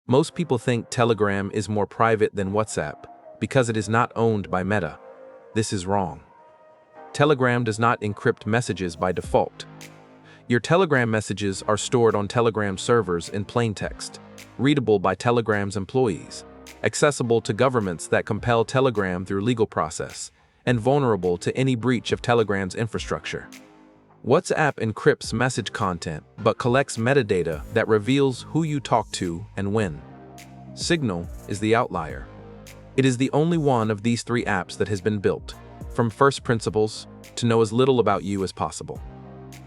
Most people think Telegram is more private than WhatsApp because it is not owned by Meta. This is wrong. Telegram does not encrypt messages by default. Your Telegram messages are stored on Telegram servers in plain text, readable by Telegram's employees, accessible to governments that compel Telegram through legal process, and vulnerable to any breach of Telegram's infrastructure. WhatsApp encrypts message content but collects metadata that reveals who you talk to and when. Signal is the outlier. It is the only one of these three apps that has been built, from first principles, to know as little about you as possible.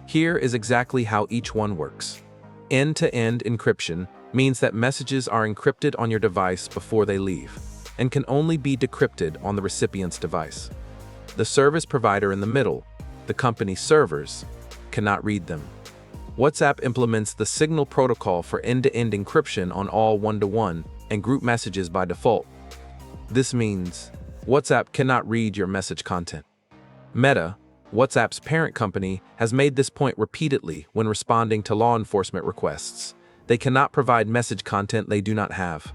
Here is exactly how each one works. End-to-end encryption means that messages are encrypted on your device before they leave, and can only be decrypted on the recipient's device. The service provider in the middle, the company's servers, cannot read them. WhatsApp implements the Signal protocol for end-to-end encryption on all one-to-one and group messages by default. This means WhatsApp cannot read your message content. Meta, WhatsApp's parent company, has made this point repeatedly when responding to law enforcement requests. They cannot provide message content they do not have.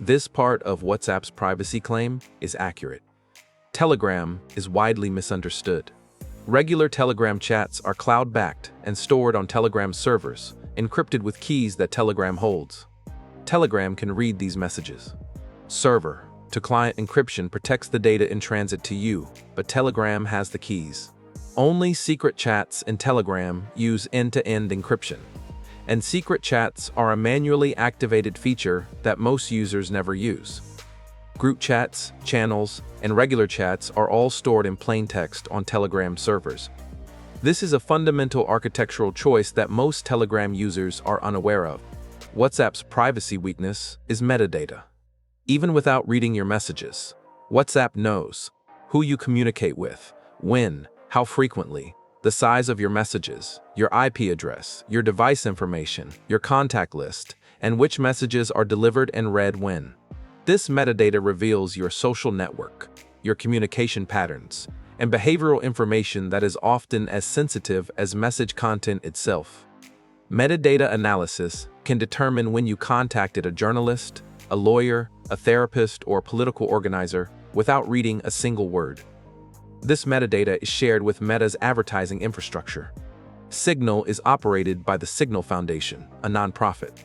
This part of WhatsApp's privacy claim is accurate. Telegram is widely misunderstood. Regular Telegram chats are cloud-backed and stored on Telegram servers, encrypted with keys that Telegram holds. Telegram can read these messages. Server-to-client encryption protects the data in transit to you, but Telegram has the keys. Only secret chats in Telegram use end-to-end encryption, and secret chats are a manually activated feature that most users never use. Group chats, channels, and regular chats are all stored in plain text on Telegram servers. This is a fundamental architectural choice that most Telegram users are unaware of. WhatsApp's privacy weakness is metadata. Even without reading your messages, WhatsApp knows who you communicate with, when, how frequently, the size of your messages, your IP address, your device information, your contact list, and which messages are delivered and read when. This metadata reveals your social network, your communication patterns, and behavioral information that is often as sensitive as message content itself. Metadata analysis can determine when you contacted a journalist, a lawyer, a therapist, or a political organizer without reading a single word. This metadata is shared with Meta's advertising infrastructure. Signal is operated by the Signal Foundation, a nonprofit.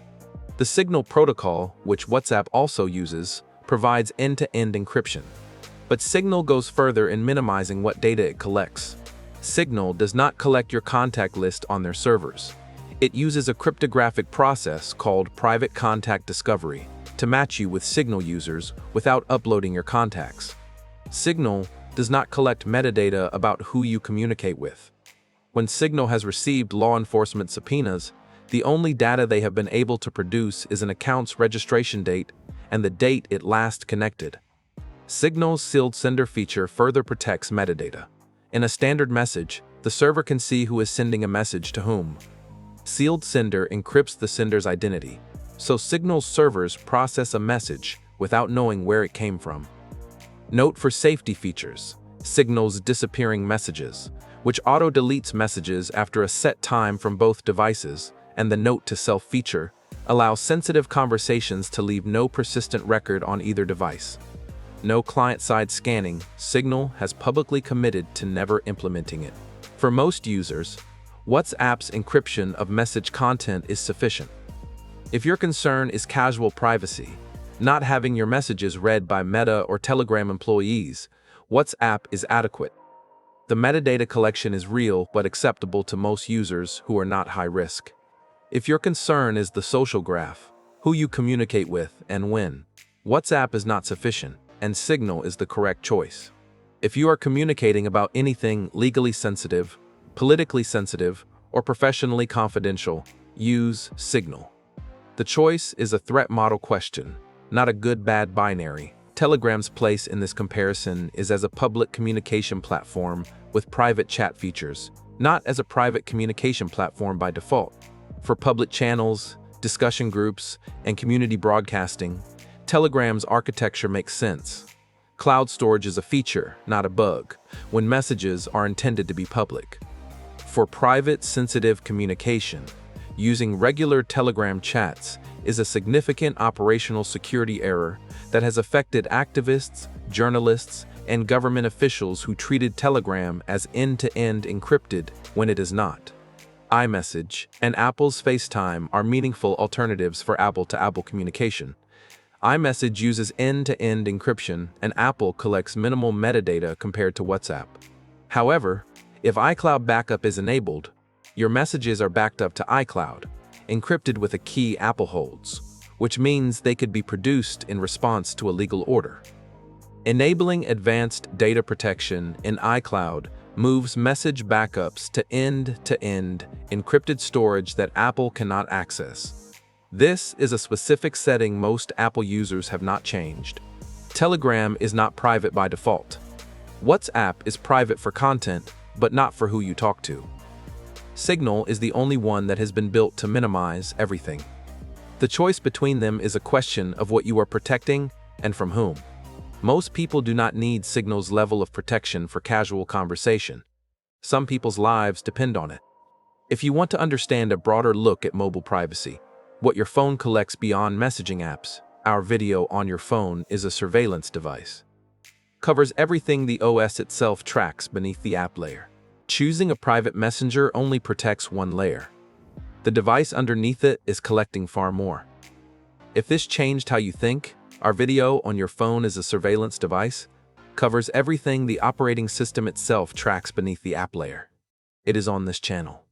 The Signal protocol, which WhatsApp also uses, provides end-to-end encryption. But Signal goes further in minimizing what data it collects. Signal does not collect your contact list on their servers. It uses a cryptographic process called private contact discovery to match you with Signal users without uploading your contacts. Signal does not collect metadata about who you communicate with. When Signal has received law enforcement subpoenas, the only data they have been able to produce is an account's registration date and the date it last connected. Signal's sealed sender feature further protects metadata. In a standard message, the server can see who is sending a message to whom. Sealed sender encrypts the sender's identity, so Signal's servers process a message without knowing where it came from. Note for safety features: Signal's disappearing messages, which auto-deletes messages after a set time from both devices, and the Note to Self feature allows sensitive conversations to leave no persistent record on either device. No client-side scanning. Signal has publicly committed to never implementing it. For most users, WhatsApp's encryption of message content is sufficient. If your concern is casual privacy, not having your messages read by Meta or Telegram employees, WhatsApp is adequate. The metadata collection is real but acceptable to most users who are not high risk. If your concern is the social graph, who you communicate with and when, WhatsApp is not sufficient, and Signal is the correct choice. If you are communicating about anything legally sensitive, politically sensitive, or professionally confidential, use Signal. The choice is a threat model question, not a good-bad binary. Telegram's place in this comparison is as a public communication platform with private chat features, not as a private communication platform by default. For public channels, discussion groups, and community broadcasting, Telegram's architecture makes sense. Cloud storage is a feature, not a bug, when messages are intended to be public. For private, sensitive communication, using regular Telegram chats is a significant operational security error that has affected activists, journalists, and government officials who treated Telegram as end-to-end encrypted when it is not. iMessage and Apple's FaceTime are meaningful alternatives for Apple-to-Apple communication. iMessage uses end-to-end encryption, and Apple collects minimal metadata compared to WhatsApp. However, if iCloud backup is enabled, your messages are backed up to iCloud, encrypted with a key Apple holds, which means they could be produced in response to a legal order. Enabling advanced data protection in iCloud moves message backups to end-to-end encrypted storage that Apple cannot access. This is a specific setting most Apple users have not changed. Telegram is not private by default. WhatsApp is private for content, but not for who you talk to. Signal is the only one that has been built to minimize everything. The choice between them is a question of what you are protecting and from whom. Most people do not need Signal's level of protection for casual conversation. Some people's lives depend on it. If you want to understand a broader look at mobile privacy, what your phone collects beyond messaging apps, our video on your phone is a surveillance device. Covers everything the OS itself tracks beneath the app layer. Choosing a private messenger only protects one layer. The device underneath it is collecting far more. If this changed how you think, our video on your phone is a surveillance device, covers everything the operating system itself tracks beneath the app layer. It is on this channel.